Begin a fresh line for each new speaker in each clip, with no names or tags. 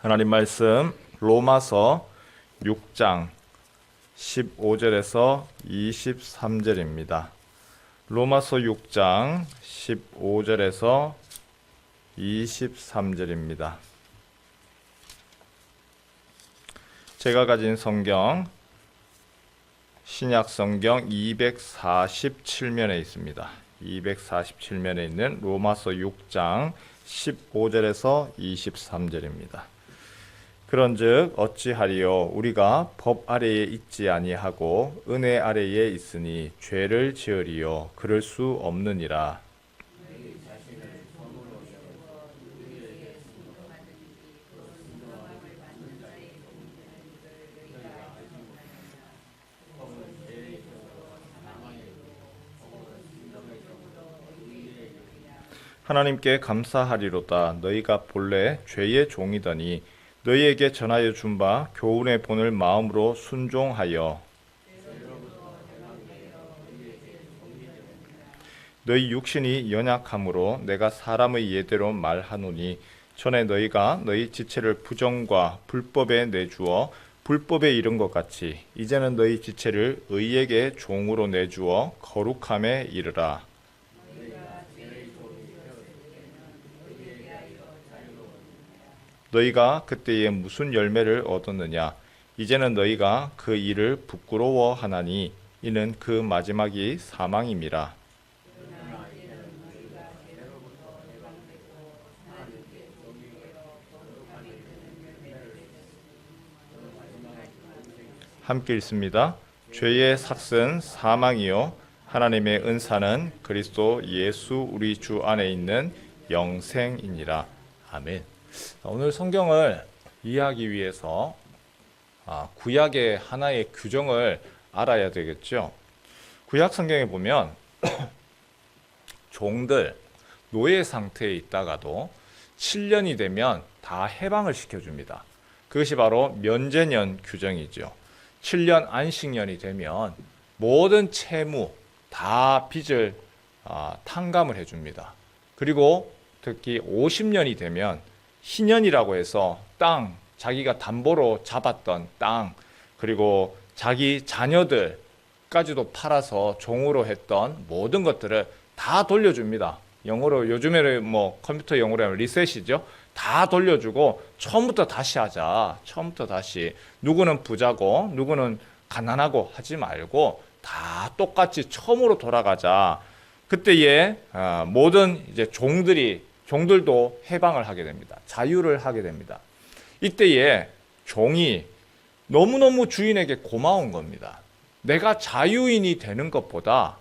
하나님 말씀 로마서 6장 15절에서 23절입니다. 로마서 6장 15절에서 23절입니다. 제가 가진 성경 신약 성경 247면에 있습니다. 247면에 있는 로마서 6장 15절에서 23절입니다. 그런즉 어찌하리요 우리가 법 아래에 있지 아니하고 은혜 아래에 있으니 죄를 지으리요 그럴 수 없느니라. 하나님께 감사하리로다. 너희가 본래 죄의 종이더니 너희에게 전하여 준 바 교훈의 본을 마음으로 순종하여 너희 육신이 연약함으로 내가 사람의 예대로 말하노니 전에 너희가 너희 지체를 부정과 불법에 내주어 불법에 이른 것 같이 이제는 너희 지체를 의에게 종으로 내주어 거룩함에 이르라. 너희가 그때에 무슨 열매를 얻었느냐? 이제는 너희가 그 일을 부끄러워하나니 이는 그 마지막이 사망임이라. 함께 읽습니다. 죄의 삭은 사망이요 하나님의 은사는 그리스도 예수 우리 주 안에 있는 영생이니라. 아멘. 오늘 성경을 이해하기 위해서 구약의 하나의 규정을 알아야 되겠죠. 구약 성경에 보면 종들 노예 상태에 있다가도 7년이 되면 다 해방을 시켜줍니다. 그것이 바로 면제년 규정이죠. 7년 안식년이 되면 모든 채무 다 빚을 탕감을 해줍니다. 그리고 특히 50년이 되면 희년이라고 해서 땅, 자기가 담보로 잡았던 땅, 그리고 자기 자녀들까지도 팔아서 종으로 했던 모든 것들을 다 돌려줍니다. 영어로 요즘에는 컴퓨터 영어로 하면 리셋이죠. 다 돌려주고 처음부터 다시 하자. 처음부터 다시. 누구는 부자고 누구는 가난하고 하지 말고 다 똑같이 처음으로 돌아가자. 그때에 모든 이제 종들도 해방을 하게 됩니다. 자유를 하게 됩니다. 이때에 종이 너무너무 주인에게 고마운 겁니다. 내가 자유인이 되는 것보다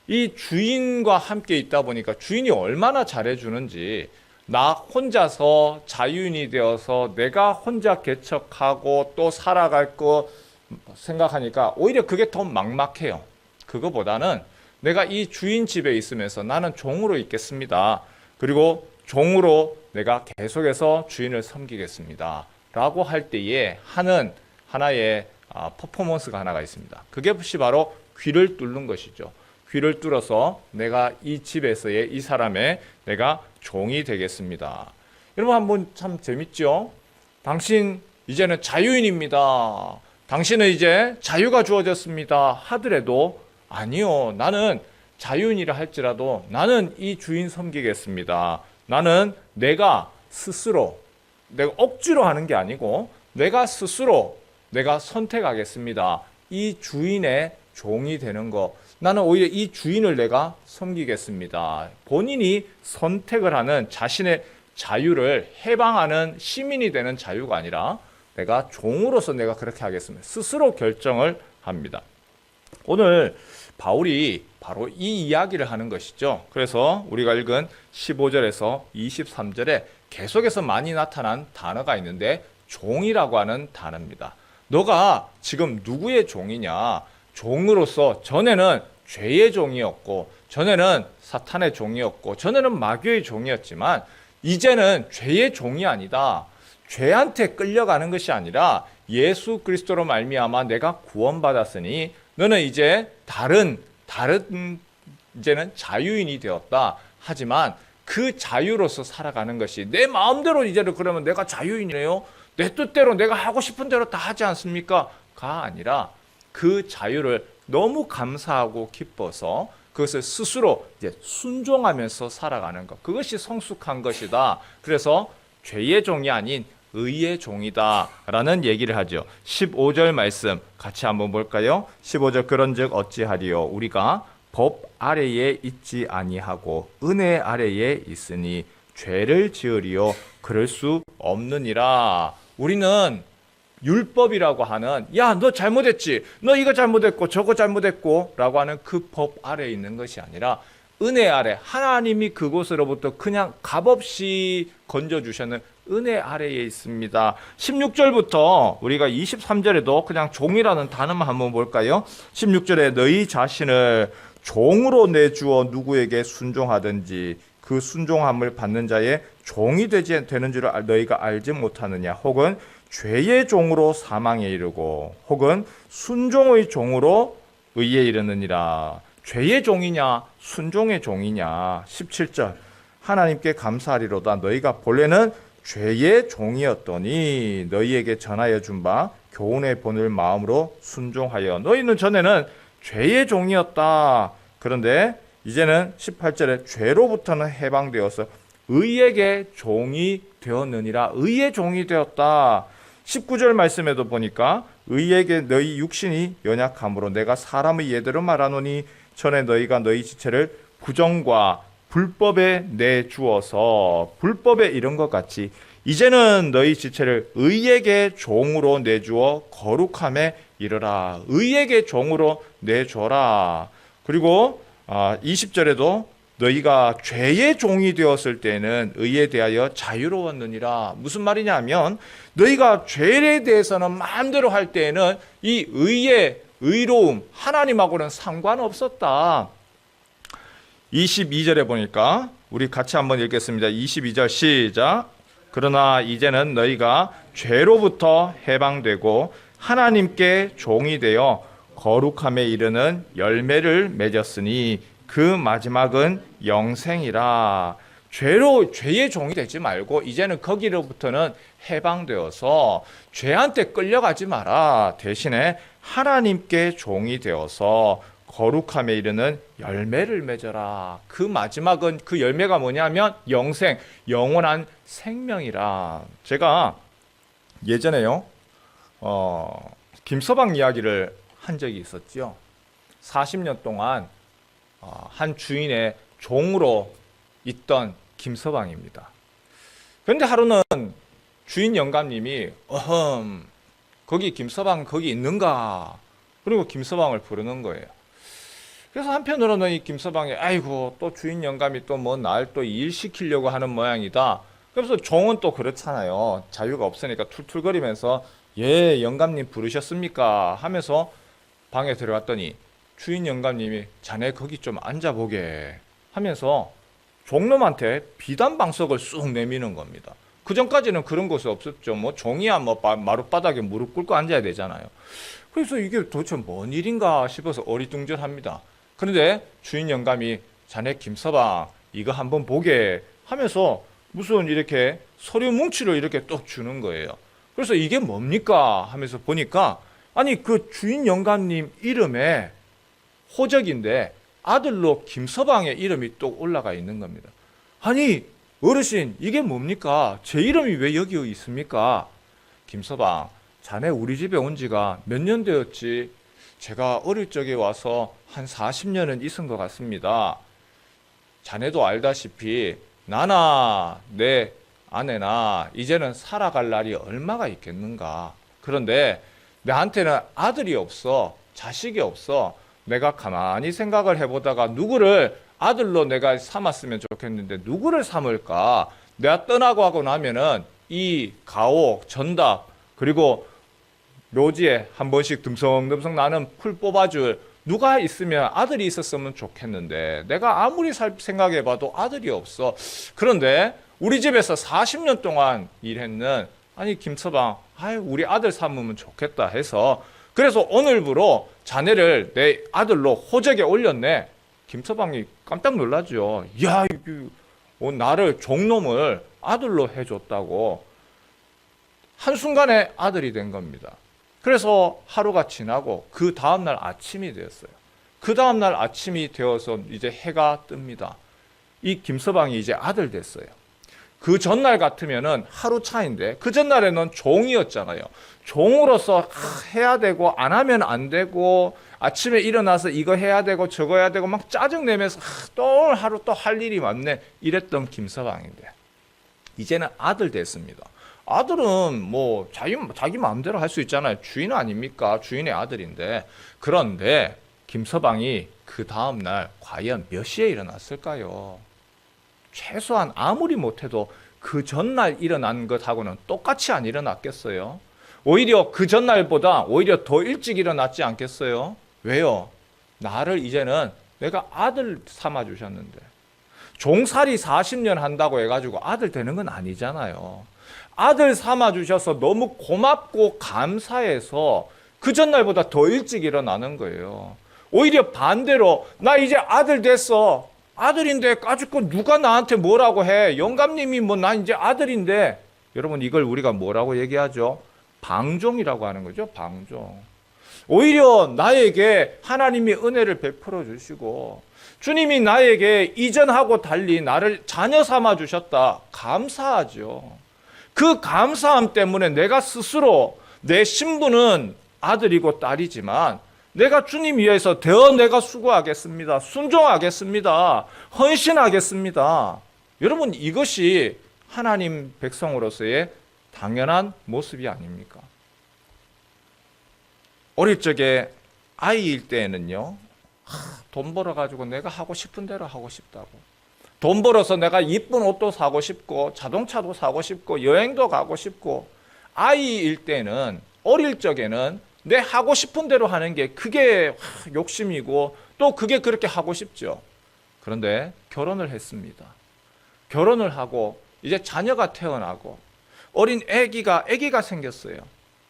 이 주인과 함께 있다 보니까 주인이 얼마나 잘해주는지 나 혼자서 자유인이 되어서 내가 혼자 개척하고 또 살아갈 거 생각하니까 오히려 그게 더 막막해요. 그거보다는 내가 이 주인 집에 있으면서 나는 종으로 있겠습니다. 그리고 종으로 내가 계속해서 주인을 섬기겠습니다. 라고 할 때에 하는 하나의 퍼포먼스가 하나가 있습니다. 그게 바로 귀를 뚫는 것이죠. 귀를 뚫어서 내가 이 집에서의 이 사람의 내가 종이 되겠습니다. 여러분 한번 참 재밌죠? 당신 이제는 자유인입니다. 당신은 이제 자유가 주어졌습니다. 하더라도 아니요. 나는 자유인이라 할지라도 나는 이 주인 섬기겠습니다. 나는 내가 스스로 내가 억지로 하는 게 아니고 내가 스스로 내가 선택하겠습니다. 이 주인의 종이 되는 거. 나는 오히려 이 주인을 내가 섬기겠습니다. 본인이 선택을 하는 자신의 자유를 해방하는 시민이 되는 자유가 아니라 내가 종으로서 내가 그렇게 하겠습니다. 스스로 결정을 합니다. 오늘 바울이 바로 이 이야기를 하는 것이죠. 그래서 우리가 읽은 15절에서 23절에 계속해서 많이 나타난 단어가 있는데 종이라고 하는 단어입니다. 너가 지금 누구의 종이냐? 종으로서 전에는 죄의 종이었고 전에는 사탄의 종이었고 전에는 마귀의 종이었지만 이제는 죄의 종이 아니다. 죄한테 끌려가는 것이 아니라 예수 그리스도로 말미암아 내가 구원받았으니 너는 이제 다른 이제는 자유인이 되었다. 하지만 그 자유로서 살아가는 것이 내 마음대로 이제는 그러면 내가 자유인이네요. 내 뜻대로 내가 하고 싶은 대로 다 하지 않습니까? 가 아니라 그 자유를 너무 감사하고 기뻐서 그것을 스스로 이제 순종하면서 살아가는 것. 그것이 성숙한 것이다. 그래서 죄의 종이 아닌 의의 종이다 라는 얘기를 하죠. 15절 말씀 같이 한번 볼까요? 15절 그런즉 어찌하리요 우리가 법 아래에 있지 아니하고 은혜 아래에 있으니 죄를 지으리요 그럴 수 없느니라. 우리는 율법이라고 하는 야 너 잘못했지 너 이거 잘못했고 저거 잘못했고 라고 하는 그 법 아래에 있는 것이 아니라 은혜 아래 하나님이 그곳으로부터 그냥 값없이 건져주셨는 은혜 아래에 있습니다. 16절부터 우리가 23절에도 그냥 종이라는 단어만 한번 볼까요? 16절에 너희 자신을 종으로 내주어 누구에게 순종하든지 그 순종함을 받는 자의 종이 되는 줄 너희가 알지 못하느냐. 혹은 죄의 종으로 사망에 이르고 혹은 순종의 종으로 의에 이르느니라. 죄의 종이냐 순종의 종이냐. 17절 하나님께 감사하리로다. 너희가 본래는 죄의 종이었더니 너희에게 전하여 준 바 교훈의 본을 마음으로 순종하여. 너희는 전에는 죄의 종이었다. 그런데 이제는 18절에 죄로부터는 해방되어서 의에게 종이 되었느니라. 의의 종이 되었다. 19절 말씀에도 보니까 의에게 너희 육신이 연약함으로 내가 사람의 예대로 말하노니 전에 너희가 너희 지체를 부정과 불법에 내주어서 불법에 이른 것 같이 이제는 너희 지체를 의에게 종으로 내주어 거룩함에 이르라. 의에게 종으로 내줘라. 그리고 20절에도 너희가 죄의 종이 되었을 때는 의에 대하여 자유로웠느니라. 무슨 말이냐 하면 너희가 죄에 대해서는 마음대로 할 때에는 이 의의 의로움 하나님하고는 상관없었다. 22절에 보니까 우리 같이 한번 읽겠습니다. 22절 시작. 그러나 이제는 너희가 죄로부터 해방되고 하나님께 종이 되어 거룩함에 이르는 열매를 맺었으니 그 마지막은 영생이라. 죄의 종이 되지 말고 이제는 거기로부터는 해방되어서 죄한테 끌려가지 마라. 대신에 하나님께 종이 되어서 거룩함에 이르는 열매를 맺어라. 그 마지막은 그 열매가 뭐냐면 영생, 영원한 생명이라. 제가 예전에요 김서방 이야기를 한 적이 있었죠. 40년 동안 한 주인의 종으로 있던 김서방입니다. 그런데 하루는 주인 영감님이 거기 김서방 거기 있는가? 그리고 김서방을 부르는 거예요. 그래서 한편으로는 이 김서방이 아이고 또 주인 영감이 또 뭐 날 또 일 시키려고 하는 모양이다. 그래서 종은 또 그렇잖아요. 자유가 없으니까 툴툴거리면서 예 영감님 부르셨습니까? 하면서 방에 들어갔더니 주인 영감님이 자네 거기 좀 앉아보게 하면서 종놈한테 비단방석을 쑥 내미는 겁니다. 그 전까지는 그런 것이 없었죠. 뭐 종이야 뭐 마룻바닥에 무릎 꿇고 앉아야 되잖아요. 그래서 이게 도대체 뭔 일인가 싶어서 어리둥절합니다. 그런데 주인 영감이 자네 김서방 이거 한번 보게 하면서 무슨 이렇게 서류 뭉치를 이렇게 또 주는 거예요. 그래서 이게 뭡니까 하면서 보니까 아니 그 주인 영감님 이름에 호적인데 아들로 김서방의 이름이 또 올라가 있는 겁니다. 아니 어르신 이게 뭡니까? 제 이름이 왜 여기 있습니까? 김서방 자네 우리 집에 온 지가 몇 년 되었지? 제가 어릴 적에 와서 한 40년은 있은 것 같습니다. 자네도 알다시피 나나 내 아내나 이제는 살아갈 날이 얼마가 있겠는가. 그런데 나한테는 아들이 없어 자식이 없어. 내가 가만히 생각을 해보다가 누구를 아들로 내가 삼았으면 좋겠는데 누구를 삼을까? 내가 떠나고 하고 나면은 이 가옥, 전답 그리고 묘지에 한 번씩 듬성듬성 나는 풀 뽑아줄 누가 있으면 아들이 있었으면 좋겠는데 내가 아무리 생각해봐도 아들이 없어. 그런데 우리 집에서 40년 동안 일했는 아니 김서방 우리 아들 삼으면 좋겠다 해서 그래서 오늘부로 자네를 내 아들로 호적에 올렸네. 김서방이 깜짝 놀라죠. 야 나를 종놈을 아들로 해줬다고 한순간에 아들이 된 겁니다. 그래서 하루가 지나고 그 다음날 아침이 되었어요. 그 다음날 아침이 되어서 이제 해가 뜹니다. 이 김서방이 이제 아들 됐어요. 그 전날 같으면은 하루 차인데 그 전날에는 종이었잖아요. 종으로서 해야 되고 안 하면 안 되고 아침에 일어나서 이거 해야 되고 저거 해야 되고 막 짜증내면서 또 오늘 하루 또 할 일이 많네 이랬던 김서방인데 이제는 아들 됐습니다. 아들은 뭐 자기 마음대로 할 수 있잖아요. 주인 아닙니까? 주인의 아들인데. 그런데 김서방이 그 다음날 과연 몇 시에 일어났을까요? 최소한 아무리 못해도 그 전날 일어난 것하고는 똑같이 안 일어났겠어요? 오히려 그 전날보다 오히려 더 일찍 일어났지 않겠어요? 왜요? 나를 이제는 내가 아들 삼아 주셨는데 종살이 40년 한다고 해가지고 아들 되는 건 아니잖아요. 아들 삼아 주셔서 너무 고맙고 감사해서 그 전날보다 더 일찍 일어나는 거예요. 오히려 반대로 나 이제 아들 됐어. 아들인데 까짓거 누가 나한테 뭐라고 해. 영감님이 뭐 나 이제 아들인데. 여러분 이걸 우리가 뭐라고 얘기하죠? 방종이라고 하는 거죠. 방종. 오히려 나에게 하나님이 은혜를 베풀어 주시고 주님이 나에게 이전하고 달리 나를 자녀 삼아 주셨다. 감사하죠. 그 감사함 때문에 내가 스스로 내 신분은 아들이고 딸이지만 내가 주님 위해서 더 내가 수고하겠습니다. 순종하겠습니다. 헌신하겠습니다. 여러분 이것이 하나님 백성으로서의 당연한 모습이 아닙니까? 어릴 적에 아이일 때에는요. 돈 벌어가지고 내가 하고 싶은 대로 하고 싶다고. 돈 벌어서 내가 이쁜 옷도 사고 싶고 자동차도 사고 싶고 여행도 가고 싶고 아이일 때는 어릴 적에는 내 하고 싶은 대로 하는 게 그게 욕심이고 또 그게 그렇게 하고 싶죠. 그런데 결혼을 했습니다. 결혼을 하고 이제 자녀가 태어나고 어린 아기가 생겼어요.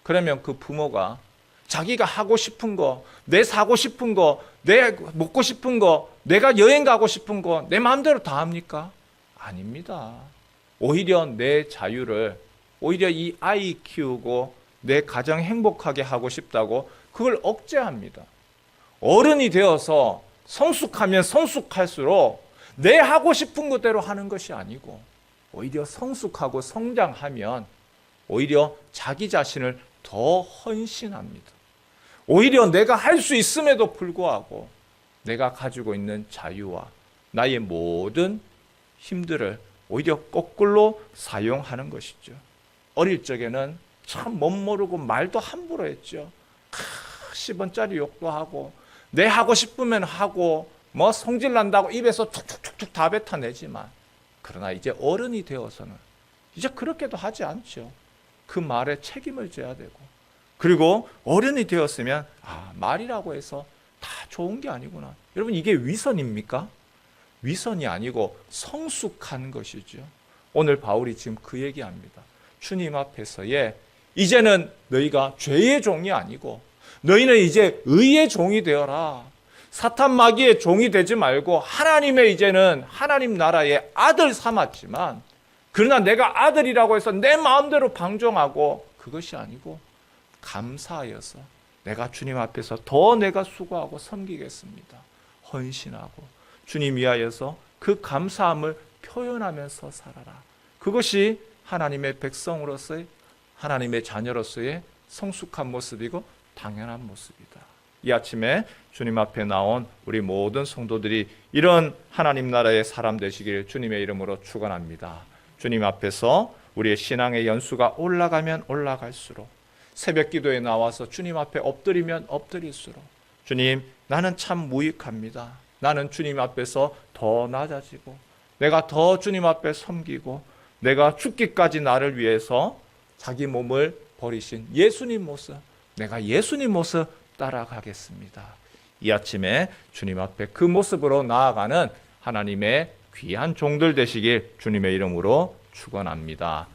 그러면 그 부모가 자기가 하고 싶은 거, 내 사고 싶은 거, 내 먹고 싶은 거, 내가 여행 가고 싶은 거, 내 마음대로 다 합니까? 아닙니다. 오히려 내 자유를, 오히려 이 아이 키우고 내 가정 행복하게 하고 싶다고 그걸 억제합니다. 어른이 되어서 성숙하면 성숙할수록 내 하고 싶은 것대로 하는 것이 아니고 오히려 성숙하고 성장하면 오히려 자기 자신을 더 헌신합니다. 오히려 내가 할 수 있음에도 불구하고 내가 가지고 있는 자유와 나의 모든 힘들을 오히려 거꾸로 사용하는 것이죠. 어릴 적에는 참 멋모르고 말도 함부로 했죠. 10원짜리 욕도 하고 내 하고 싶으면 하고 뭐 성질 난다고 입에서 툭툭툭툭 다 뱉어내지만 그러나 이제 어른이 되어서는 이제 그렇게도 하지 않죠. 그 말에 책임을 져야 되고 그리고 어른이 되었으면 말이라고 해서 다 좋은 게 아니구나. 여러분 이게 위선입니까? 위선이 아니고 성숙한 것이죠. 오늘 바울이 지금 그 얘기합니다. 주님 앞에서의 이제는 너희가 죄의 종이 아니고 너희는 이제 의의 종이 되어라. 사탄 마귀의 종이 되지 말고 하나님의 이제는 하나님 나라의 아들 삼았지만 그러나 내가 아들이라고 해서 내 마음대로 방종하고 그것이 아니고 감사하여서 내가 주님 앞에서 더 내가 수고하고 섬기겠습니다. 헌신하고 주님 위하여서 그 감사함을 표현하면서 살아라. 그것이 하나님의 백성으로서의 하나님의 자녀로서의 성숙한 모습이고 당연한 모습이다. 이 아침에 주님 앞에 나온 우리 모든 성도들이 이런 하나님 나라의 사람 되시기를 주님의 이름으로 축원합니다. 주님 앞에서 우리의 신앙의 연수가 올라가면 올라갈수록 새벽 기도에 나와서 주님 앞에 엎드리면 엎드릴수록 주님 나는 참 무익합니다. 나는 주님 앞에서 더 낮아지고 내가 더 주님 앞에 섬기고 내가 죽기까지 나를 위해서 자기 몸을 버리신 예수님 모습 내가 예수님 모습 따라가겠습니다. 이 아침에 주님 앞에 그 모습으로 나아가는 하나님의 귀한 종들 되시길 주님의 이름으로 축원합니다.